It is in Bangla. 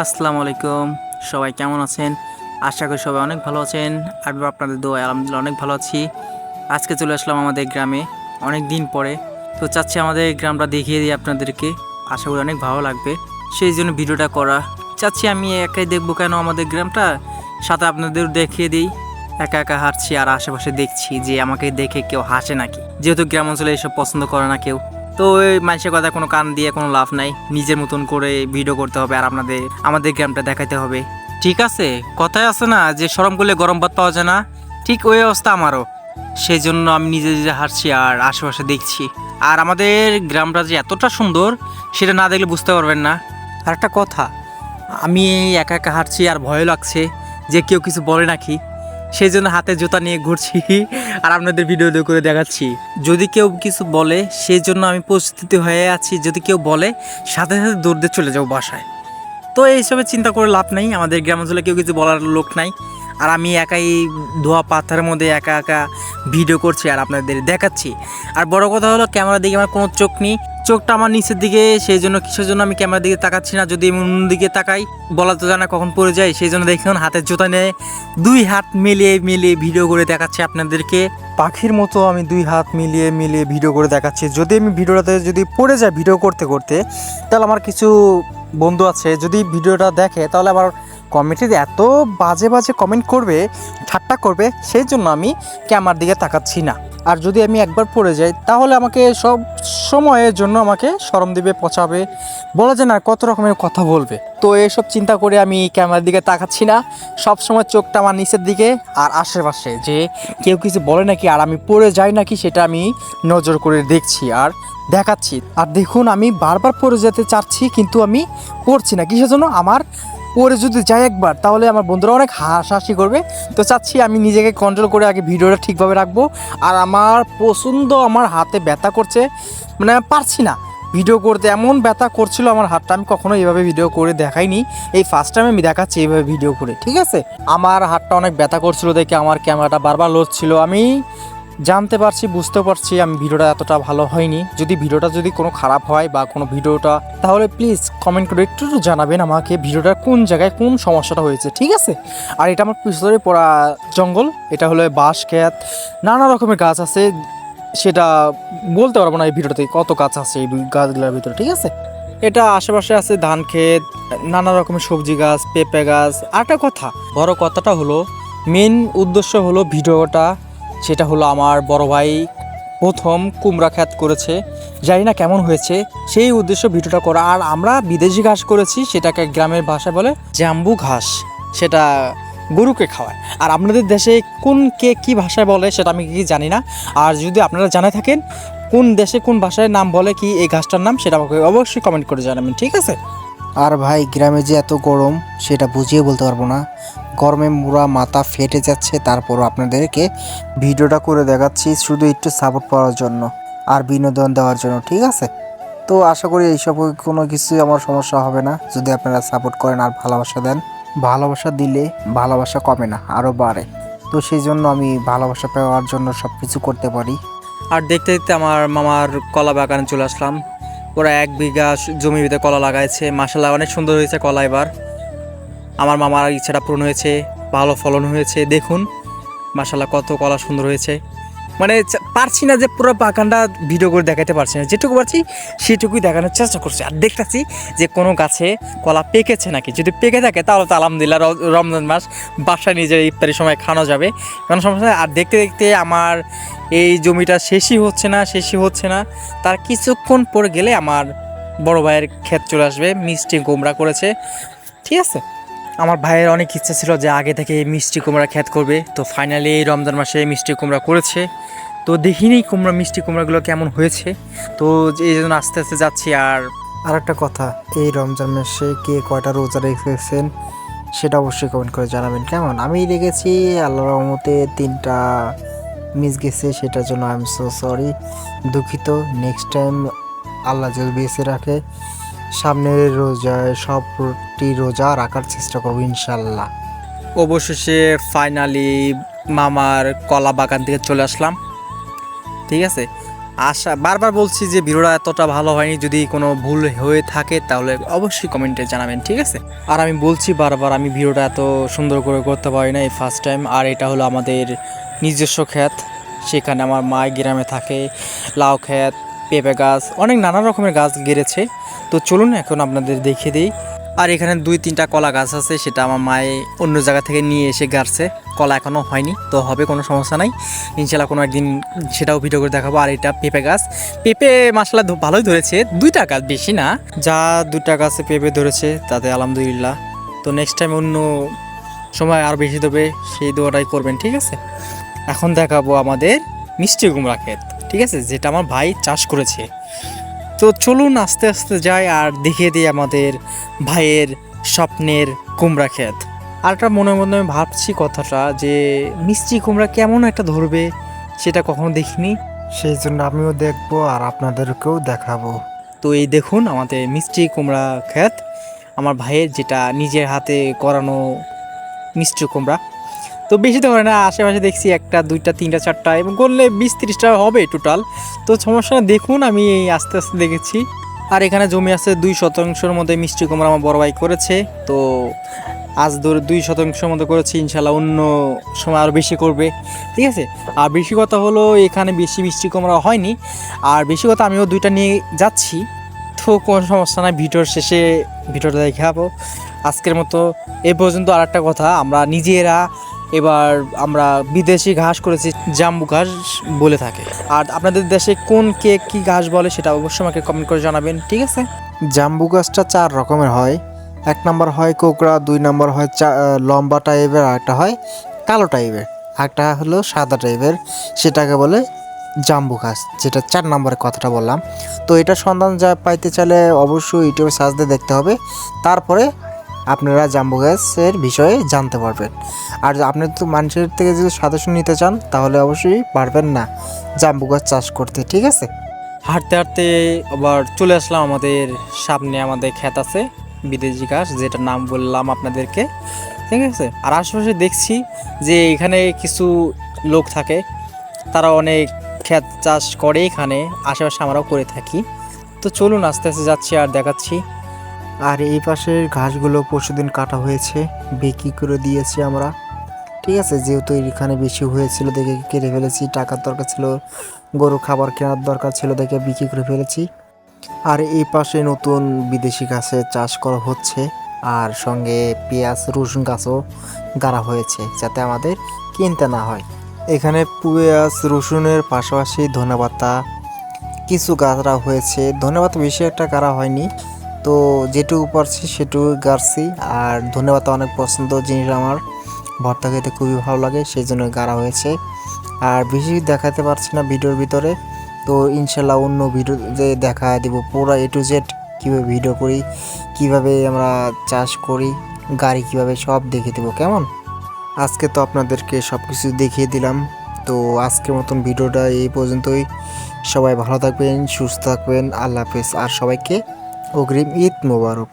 আসসালামু আলাইকুম। সবাই কেমন আছেন? আশা করি সবাই অনেক ভালো আছেন। আমি আপনাদের দোয়ায় আলহামদুলিল্লাহ অনেক ভালো আছি। আজকে চলে আসলাম আমাদের গ্রামে অনেক দিন পরে। তো চাচ্ছি আমাদের গ্রামটা দেখিয়ে দিই আপনাদেরকে। আশা করি অনেক ভালো লাগবে। সেই জন্য ভিডিওটা করা। চাচ্ছি আমি একাই দেখবো কেন আমাদের গ্রামটা, সাথে আপনাদের দেখিয়ে দিই। একা একা হাঁটছি আর আশেপাশে দেখছি যে আমাকে দেখে কেউ হাসে নাকি, যেহেতু গ্রাম অঞ্চলে এসব পছন্দ করে না কেউ। তো ওই মানুষের কথা কোনো কান দিয়ে কোনো লাভ নাই, নিজের মতন করে ভিডিও করতে হবে আর আমাদের গ্রামটা দেখাতে হবে। ঠিক আছে, কথায় আছে না যে শরম করলে গরম ভাত পাওয়া যায় না, ঠিক ওই অবস্থা আমারও। সেই জন্য আমি নিজে নিজে হাঁটছি আর আশেপাশে দেখছি। আর আমাদের গ্রামটা যে এতটা সুন্দর সেটা না দেখলে বুঝতে পারবেন না। আর একটা কথা, আমি এই একা একা হাঁটছি আর ভয় লাগছে যে কেউ কিছু বলে নাকি, সেই জন্য হাতে জুতা নিয়ে ঘুরছি আর আপনাদের ভিডিও করে দেখাচ্ছি। যদি কেউ কিছু বলে সেই জন্য আমি প্রস্তুতি হয়ে আছি, যদি কেউ বলে সাথে সাথে দৌড় দিয়ে চলে যাবো বাসায়। তো এইসবে চিন্তা করে লাভ নাই, আমাদের গ্রামাঞ্চলে কেউ কিছু বলার লোক নাই। আর আমি একাই ধোয়া পাথরের মধ্যে একা একা ভিডিও করছি আর আপনাদের দেখাচ্ছি। আর বড় কথা হলো, ক্যামেরার দিকে আমার কোনো চোখ নেই, চোখটা আমার নিচের দিকে। সেই জন্য কিসের জন্য আমি ক্যামেরার দিকে তাকাচ্ছি না, যদি আমি অন্য দিকে তাকাই বলা তো জানা কখন পড়ে যায়। সেই জন্য দেখুন হাতের জুতা নিয়ে দুই হাত মিলিয়ে মিলিয়ে ভিডিও করে দেখাচ্ছি আপনাদেরকে। পাখির মতো আমি দুই হাত মিলিয়ে মিলিয়ে ভিডিও করে দেখাচ্ছি। যদি আমি ভিডিওটাতে যদি পড়ে যায় ভিডিও করতে করতে, তাহলে আমার কিছু বন্ধু আছে যদি ভিডিওটা দেখে তাহলে আবার কমেন্টে এত বাজে বাজে কমেন্ট করবে, ঠাট্টা করবে। সেই জন্য আমি ক্যামেরার দিকে তাকাচ্ছি না। আর যদি আমি একবার পড়ে যাই তাহলে আমাকে সব সময়ের জন্য আমাকে শরম দিবে, পচাবে, বলা যায় না কত রকমের কথা বলবে। তো এসব চিন্তা করে আমি ক্যামেরার দিকে তাকাচ্ছি না, সব সময় চোখটা আমার নিচের দিকে আর আশেপাশে যে কেউ কিছু বলে নাকি আর আমি পড়ে যাই নাকি সেটা আমি নজর করে দেখছি আর দেখাচ্ছি। আর দেখুন আমি বারবার পড়ে যেতে চাচ্ছি কিন্তু আমি পড়ছি না, কিসের জন্য? আমার পরে যদি যাই একবার তাহলে আমার বন্ধুরা অনেক হাসাহাসি করবে। তো চাচ্ছি আমি নিজেকে কন্ট্রোল করে আগে ভিডিওটা ঠিকভাবে রাখবো। আর আমার পছন্দ, আমার হাতে ব্যথা করছে, মানে পারছি না ভিডিও করতে, এমন ব্যথা করছিল আমার হাতটা। আমি কখনো এইভাবে ভিডিও করে দেখাইনি, এই ফার্স্ট টাইম আমি দেখাচ্ছি এইভাবে ভিডিও করে। ঠিক আছে, আমার হাতটা অনেক ব্যথা করছিল দেখে আমার ক্যামেরাটা বারবার লড়ছিল। আমি জানতে পারছি, বুঝতে পারছি আমি ভিডিওটা এতটা ভালো হয়নি। যদি ভিডিওটা যদি কোনো খারাপ হয় বা কোনো ভিডিওটা, তাহলে প্লিজ কমেন্ট করে একটু জানাবেন আমাকে ভিডিওটার কোন জায়গায় কোন সমস্যাটা হয়েছে। ঠিক আছে, আর এটা আমার পিছনে পড়া জঙ্গল, এটা হলো বাঁশ ক্ষেত, নানা রকমের গাছ আছে, সেটা বলতে পারবো না এই ভিডিওতে কত গাছ আছে এই গাছগুলোর ভিতরে। ঠিক আছে, এটা আশেপাশে আছে ধান ক্ষেত, নানা রকমের সবজি গাছ, পেঁপে গাছ। আর একটা কথা, বড় কথাটা হলো, মেন উদ্দেশ্য হলো ভিডিওটা, সেটা হলো আমার বড় ভাই প্রথম কুমড়া ক্ষেত করেছে, জানি না কেমন হয়েছে, সেই উদ্দেশ্য ভিডিওটা করা। আর আমরা বিদেশি ঘাস করেছি, সেটাকে গ্রামের ভাষায় বলে জাম্বু ঘাস, সেটা গরুকে খাওয়ায়। আর আপনাদের দেশে কোন কে কী ভাষায় বলে সেটা আমি কি জানি না। আর যদি আপনারা জানে থাকেন কোন দেশে কোন ভাষায় নাম বলে কি এই ঘাসটার নাম, সেটা আমাকে অবশ্যই কমেন্ট করে জানাবেন। ঠিক আছে। আর ভাই গ্রামে যে এত গরম সেটা বুঝিয়ে বলতে পারবো না, গরমে মুড়া মাথা ফেটে যাচ্ছে। তারপরও আপনাদেরকে ভিডিওটা করে দেখাচ্ছি শুধু একটু সাপোর্ট পাওয়ার জন্য আর বিনোদন দেওয়ার জন্য। ঠিক আছে, তো আশা করি এইসব কোনো কিছুই আমার সমস্যা হবে না যদি আপনারা সাপোর্ট করেন আর ভালোবাসা দেন। ভালোবাসা দিলে ভালোবাসা কমে না, আরও বাড়ে। তো সেই জন্য আমি ভালোবাসা পাওয়ার জন্য সব কিছু করতে পারি। আর দেখতে দেখতে আমার মামার কলা বাগানে চলে আসলাম। ওরা 1 বিঘা জমির ভিতরে কলা লাগাইছে, মাশাআল্লাহ অনেক সুন্দর হয়েছে কলা। এবার আমার মামার ইচ্ছাটা পূরণ হয়েছে, ভালো ফলন হয়েছে। দেখুন মাশাআল্লাহ কত কলা সুন্দর হয়েছে। মানে পারছি না যে পুরো বাগানটা ভিডিও করে দেখাতে পারছি না, যেটুকু পারছি সেটুকুই দেখানোর চেষ্টা করছি। আর দেখতেছি যে কোনো গাছে কলা পেকেছে নাকি, যদি পেকে থাকে তাহলে তো আলহামদুলিল্লাহ, রমজান মাস বাসায় নিজের ইফতারির সময় খাওয়ানো যাবে, কোনো সমস্যা নেই। আর দেখতে দেখতে আমার এই জমিটা শেষই হচ্ছে না। তার কিছুক্ষণ পরে গেলে আমার বড় ভাইয়ের ক্ষেত চলে আসবে, মিষ্টি কুমড়া করেছে। ঠিক আছে, আমার ভাইয়ের অনেক ইচ্ছা ছিল যে আগে থেকে মিষ্টি কুমড়া ক্ষেত করবে, তো ফাইনালি এই রমজান মাসে মিষ্টি কুমড়া করেছে। তো দেখিনি মিষ্টি কুমড়াগুলো কেমন হয়েছে, তো এই জন্য আস্তে আস্তে যাচ্ছি। আর একটা কথা, এই রমজান মাসে কে কয়টা রোজা রেখেছেন সেটা অবশ্যই কমেন্ট করে জানাবেন। কেমন আমি রেখেছি আল্লাহর রহমতে 3টা মিস গেছে, সেটার জন্য আই এম সো সরি, দুঃখিত। নেক্সট টাইম আল্লাহ যদি বেঁচে রাখে সামনের রোজায় সবটি রোজা রাখার চেষ্টা করবো ইনশাল্লাহ। অবশেষে ফাইনালি মামার কলা বাগান থেকে চলে আসলাম। ঠিক আছে, আশা বারবার বলছি যে ভিডিওটা এতটা ভালো হয়নি, যদি কোনো ভুল হয়ে থাকে তাহলে অবশ্যই কমেন্টে জানাবেন, ঠিক আছে? আর আমি বলছি বারবার, আমি ভিডিওটা এত সুন্দর করে করতে পারি না, এই ফার্স্ট টাইম। আর এটা হলো আমাদের নিজস্ব ক্ষেত, সেখানে আমার মা গ্রামে থাকে, লাউ ক্ষেত, পেঁপে গাছ, অনেক নানা রকমের গাছ গেড়েছে। তো চলুন এখন আপনাদের দেখিয়ে দিই। আর এখানে 2-3টা কলা গাছ আছে, সেটা আমার মায়ে অন্য জায়গা থেকে নিয়ে এসে গাড়ছে। কলা এখনও হয়নি, তো হবে, কোনো সমস্যা নাই, ইনশাল্লাহ কোনো একদিন সেটাও ভিডিও করে দেখাবো। আর এটা পেঁপে গাছ, পেঁপে মাসাল্লাহ ভালোই ধরেছে, 2টা গাছ, বেশি না, যা 2টা গাছে পেঁপে ধরেছে তাতে আলহামদুলিল্লাহ। তো নেক্সট টাইম অন্য সময় আর বেশি দেবে, সেই দোয়াটাই করবেন, ঠিক আছে? এখন দেখাবো আমাদের মিষ্টি কুমড়া ক্ষেত, ঠিক আছে, যেটা আমার ভাই চাষ করেছে। তো চলুন আস্তে আস্তে যাই আর দেখিয়ে দিই আমাদের ভাইয়ের স্বপ্নের কুমড়া ক্ষেত। আর একটা মনে মনে ভাবছি কথাটা, যে মিষ্টি কুমড়া কেমন একটা ধরবে, সেটা কখনো দেখিনি। সেই জন্য আমিও দেখবো আর আপনাদেরকেও দেখাবো। তো এই দেখুন আমাদের মিষ্টি কুমড়া ক্ষেত, আমার ভাইয়ের, যেটা নিজের হাতে করানো মিষ্টি কুমড়া। তো বেশি তো হয় না, আশেপাশে দেখছি 1টা 2টা 3টা 4টা, এবং করলে 20-30টা হবে টোটাল। তো সমস্যা না, দেখুন আমি এই আস্তে আস্তে দেখেছি। আর এখানে জমি আছে 2 শতাংশের মধ্যে মিষ্টি কুমড়া আমার বড় ভাই করেছে। তো আজ ধরে 2 শতাংশের মধ্যে করেছি, ইনশাল্লাহ অন্য সময় আরও বেশি করবে, ঠিক আছে? আর বেশি কথা হলো, এখানে বেশি মিষ্টি কুমড়া হয়নি, আর বেশি কথা আমিও 2টা নিয়ে যাচ্ছি। তো কোনো সমস্যা নাই, ভিডিওর শেষে ভিডিওটা দেখাবো। আজকের মতো এ পর্যন্ত। আর একটা কথা, আমরা নিজেরা এবার আমরা বিদেশি ঘাস করেছি, জাম্বু ঘাস বলে থাকে। আর আপনাদের দেশে কোন কে কী ঘাস বলে সেটা অবশ্যই আমাকে কমেন্ট করে জানাবেন, ঠিক আছে? জাম্বু গাছটা 4 রকমের হয়। 1 নম্বর হয় কোকড়া, 2 নম্বর হয় লম্বা টাইপের, আর একটা হয় কালো টাইপের, একটা হলো সাদা টাইপের, সেটাকে বলে জাম্বু গাছ, যেটা 4 নম্বরের কথাটা বললাম। তো এটা সন্ধান যা পাইতে চাইলে অবশ্যই ইউটিউবে সার্চ দিয়ে দেখতে হবে, তারপরে আপনারা জাম্বু গাছের বিষয়ে জানতে পারবেন। আর আপনি তো মানুষের থেকে যদি সাজেশন নিতে চান তাহলে অবশ্যই পারবেন না জাম্বু গাছ চাষ করতে, ঠিক আছে? হাঁটতে হাঁটতে আবার চলে আসলাম আমাদের সামনে, আমাদের ক্ষেত আছে বিদেশি ঘাস, যেটার নাম বললাম আপনাদেরকে, ঠিক আছে? আর আশেপাশে দেখছি যে এখানে কিছু লোক থাকে, তারা অনেক ক্ষেত চাষ করে এখানে, আশেপাশে আমরাও করে থাকি। তো চলুন আস্তে আস্তে যাচ্ছি আর দেখাচ্ছি। আর এই পাশের ঘাসগুলো পরশুদিন কাটা হয়েছে, বিক্রি করে দিয়েছি আমরা, ঠিক আছে? যেহেতু এখানে বেশি হয়েছিল দেখে কেটে ফেলেছি, টাকার দরকার ছিল, গরু খাবার কেনার দরকার ছিল দেখে বিক্রি করে ফেলেছি। আর এই পাশে নতুন বিদেশি গাছে চাষ করা হচ্ছে, আর সঙ্গে পেঁয়াজ রসুন গাছও গাড়া হয়েছে, যাতে আমাদের কিনতে না হয়। এখানে পেঁয়াজ রসুনের পাশাপাশি ধনেপাতা কিছু গাছরা হয়েছে, ধনেপাতা বেশি একটা গাড়া হয়নি, তো যেটুকু পারছি সেটুকু গাড়ছি। আর ধনেপাতা অনেক পছন্দ জিনিস আমার, ভর্তা খেতে খুবই ভালো লাগে, সেই জন্য গাড়া হয়েছে। আর বেশি দেখাতে পারছি না ভিডিওর ভিতরে, তো ইনশাল্লাহ অন্য ভিডিওতে দেখা দিব পুরো A to Z, কীভাবে ভিডিও করি, কিভাবে আমরা চাষ করি, গাড়ি কিভাবে, সব দেখিয়ে দেবো, কেমন? আজকে তো আপনাদেরকে সব কিছু দেখিয়ে দিলাম। তো আজকের মতন ভিডিওটা এই পর্যন্তই। সবাই ভালো থাকবেন, সুস্থ থাকবেন, আল্লাহ হাফেজ। আর সবাইকে অগ্রিম ঈদ মোবারক।